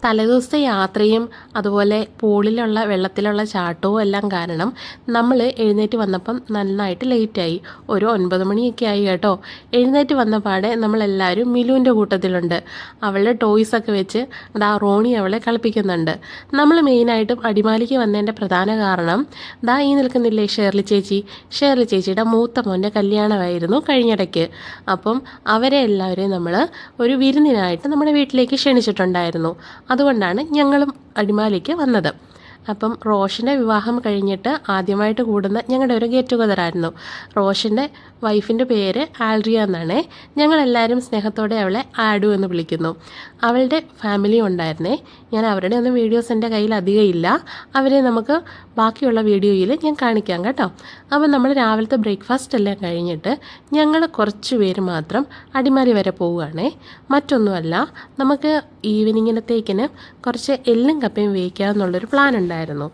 തലേദിവസത്തെ യാത്രയും അതുപോലെ പൂളിലുള്ള വെള്ളത്തിലുള്ള ചാട്ടവും എല്ലാം കാരണം നമ്മൾ എഴുന്നേറ്റ് വന്നപ്പം നന്നായിട്ട് ലേറ്റായി. ഒരു 9 മണിയൊക്കെ ആയി കേട്ടോ. എഴുന്നേറ്റ് വന്ന പാടെ നമ്മളെല്ലാവരും മിലുവിൻ്റെ കൂട്ടത്തിലുണ്ട്. അവളുടെ ടോയ്സൊക്കെ വെച്ച് റോണി അവളെ കളിപ്പിക്കുന്നുണ്ട്. നമ്മൾ മെയിനായിട്ടും അടിമാലിക്ക് വന്നതിൻ്റെ പ്രധാന കാരണം ഈ നിൽക്കുന്നില്ലേ ഷേർലി ചേച്ചിയുടെ മൂത്ത മോൻ്റെ കല്യാണമായിരുന്നു കഴിഞ്ഞിടയ്ക്ക്. അപ്പം അവരെ എല്ലാവരെയും നമ്മൾ ഒരു വിരുന്നിനായിട്ട് നമ്മുടെ വീട്ടിലേക്ക് ക്ഷണിച്ചിട്ടുണ്ടായിരുന്നു. അതുകൊണ്ടാണ് ഞങ്ങളും അടിമാലിക്ക് വന്നത്. അപ്പം റോഷൻ്റെ വിവാഹം കഴിഞ്ഞിട്ട് ആദ്യമായിട്ട് കൂടുന്ന ഞങ്ങളുടെ ഒരു ഗെറ്റ് ടുഗദർ ആയിരുന്നു. റോഷൻ്റെ വൈഫിൻ്റെ പേര് ആൽറിയ എന്നാണേ. ഞങ്ങളെല്ലാവരും സ്നേഹത്തോടെ അവളെ ആഡു എന്ന് വിളിക്കുന്നു. അവളുടെ ഫാമിലി ഉണ്ടായിരുന്നേ. ഞാൻ അവരുടെ ഒന്നും വീഡിയോസ് എൻ്റെ കയ്യിൽ അധികം ഇല്ല. അവരെ നമുക്ക് ബാക്കിയുള്ള വീഡിയോയിൽ ഞാൻ കാണിക്കാം കേട്ടോ. അപ്പം നമ്മൾ രാവിലത്തെ ബ്രേക്ക്ഫാസ്റ്റ് എല്ലാം കഴിഞ്ഞിട്ട് ഞങ്ങൾ കുറച്ച് പേര് മാത്രം അടിമാലി വരെ പോവുകയാണേ. മറ്റൊന്നുമല്ല, നമുക്ക് ഈവനിങ്ങിനത്തേക്കിന് കുറച്ച് എല്ലും കപ്പയും വേവിക്കാമെന്നുള്ളൊരു പ്ലാൻ ഉണ്ടായിരുന്നു.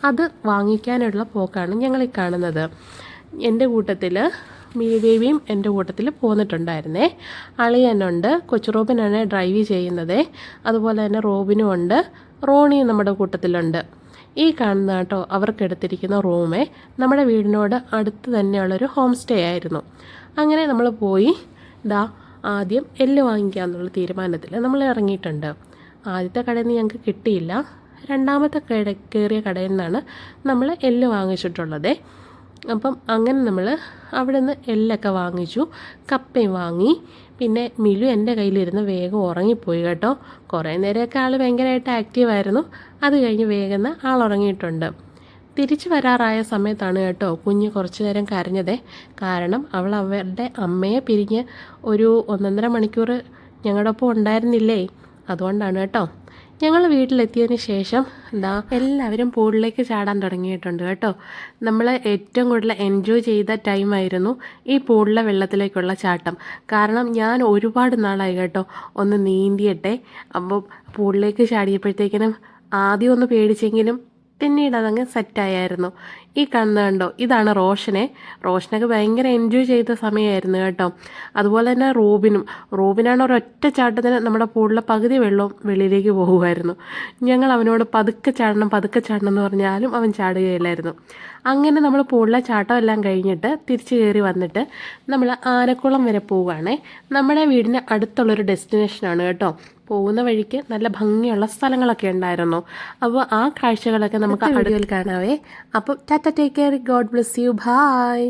അത് വാങ്ങിക്കാനുള്ള പോക്കാണ് ഞങ്ങളീ കാണുന്നത്. എൻ്റെ കൂട്ടത്തിൽ ബേബിയും എൻ്റെ കൂട്ടത്തിൽ പോന്നിട്ടുണ്ടായിരുന്നേ. അളിയനുണ്ട്, കൊച്ചു റോബിനാണ് ഡ്രൈവ് ചെയ്യുന്നത്. അതുപോലെ തന്നെ റോബിനും ഉണ്ട്, റോണിയും നമ്മുടെ കൂട്ടത്തിലുണ്ട്. ഈ കാണുന്ന കേട്ടോ അവർക്കെടുത്തിരിക്കുന്ന റൂമേ നമ്മുടെ വീടിനോട് അടുത്ത് തന്നെയുള്ളൊരു ഹോം സ്റ്റേ ആയിരുന്നു. അങ്ങനെ നമ്മൾ പോയി ആദ്യം എല്ല് വാങ്ങിക്കാമെന്നുള്ള തീരുമാനത്തിൽ നമ്മൾ ഇറങ്ങിയിട്ടുണ്ട്. ആദ്യത്തെ കടയിൽ നിന്ന് ഞങ്ങൾക്ക് കിട്ടിയില്ല. രണ്ടാമത്തെ കയറിയ കടയിൽ നിന്നാണ് നമ്മൾ എല്ല് വാങ്ങിച്ചിട്ടുള്ളത്. അപ്പം അങ്ങനെ നമ്മൾ അവിടെ നിന്ന് എല്ലൊക്കെ വാങ്ങിച്ചു, കപ്പയും വാങ്ങി. പിന്നെ മിലു എൻ്റെ കയ്യിലിരുന്ന് വേഗം ഉറങ്ങിപ്പോയി കേട്ടോ. കുറേ നേരമൊക്കെ ആൾ ഭയങ്കരമായിട്ട് ആക്റ്റീവായിരുന്നു. അത് കഴിഞ്ഞ് വേഗം ആൾ ഉറങ്ങിയിട്ടുണ്ട്. തിരിച്ചു വരാറായ സമയത്താണ് കേട്ടോ കുഞ്ഞ് കുറച്ച് നേരം കരഞ്ഞതേ. കാരണം അവൾ അവരുടെ അമ്മയെ പിരിഞ്ഞ് ഒരു 1.5 മണിക്കൂർ ഞങ്ങളുടെ ഒപ്പം ഉണ്ടായിരുന്നില്ലേ. അതുകൊണ്ടാണ് കേട്ടോ. ഞങ്ങൾ വീട്ടിലെത്തിയതിന് ശേഷം എല്ലാവരും പൂളിലേക്ക് ചാടാൻ തുടങ്ങിയിട്ടുണ്ട് കേട്ടോ. നമ്മൾ ഏറ്റവും കൂടുതൽ എൻജോയ് ചെയ്ത ടൈമായിരുന്നു ഈ പൂളിലെ വെള്ളത്തിലേക്കുള്ള ചാട്ടം. കാരണം ഞാൻ ഒരുപാട് നാളായി കേട്ടോ ഒന്ന് നീന്തിയട്ടെ. അപ്പോൾ പൂളിലേക്ക് ചാടിയപ്പോഴത്തേക്കിനും ആദ്യം ഒന്ന് പേടിച്ചെങ്കിലും പിന്നീട് അതങ്ങ് സെറ്റായായിരുന്നു. ഈ കാണുന്ന കണ്ടോ, ഇതാണ് റോഷനൊക്കെ ഭയങ്കര എൻജോയ് ചെയ്ത സമയമായിരുന്നു കേട്ടോ. അതുപോലെ തന്നെ റോബിനാണ് ഒരൊറ്റ ചാട്ടത്തിന് നമ്മുടെ പൂളിലെ പകുതി വെള്ളവും വെളിയിലേക്ക് പോകുമായിരുന്നു. ഞങ്ങൾ അവനോട് പതുക്കെ ചാടണം എന്ന് പറഞ്ഞാലും അവൻ ചാടുകയില്ലായിരുന്നു. അങ്ങനെ നമ്മൾ പൂളിലെ ചാട്ടം എല്ലാം കഴിഞ്ഞിട്ട് തിരിച്ച് കയറി വന്നിട്ട് നമ്മൾ ആനക്കുളം വരെ പോവുകയാണേ. നമ്മുടെ വീടിന് അടുത്തുള്ളൊരു ഡെസ്റ്റിനേഷനാണ് കേട്ടോ. പോകുന്ന വഴിക്ക് നല്ല ഭംഗിയുള്ള സ്ഥലങ്ങളൊക്കെ ഉണ്ടായിരുന്നു. അപ്പോൾ ആ കാഴ്ചകളൊക്കെ നമുക്ക് അടുത്തിൽ കാണാവേ. അപ്പോൾ ടാറ്റ, take care, God bless you, by.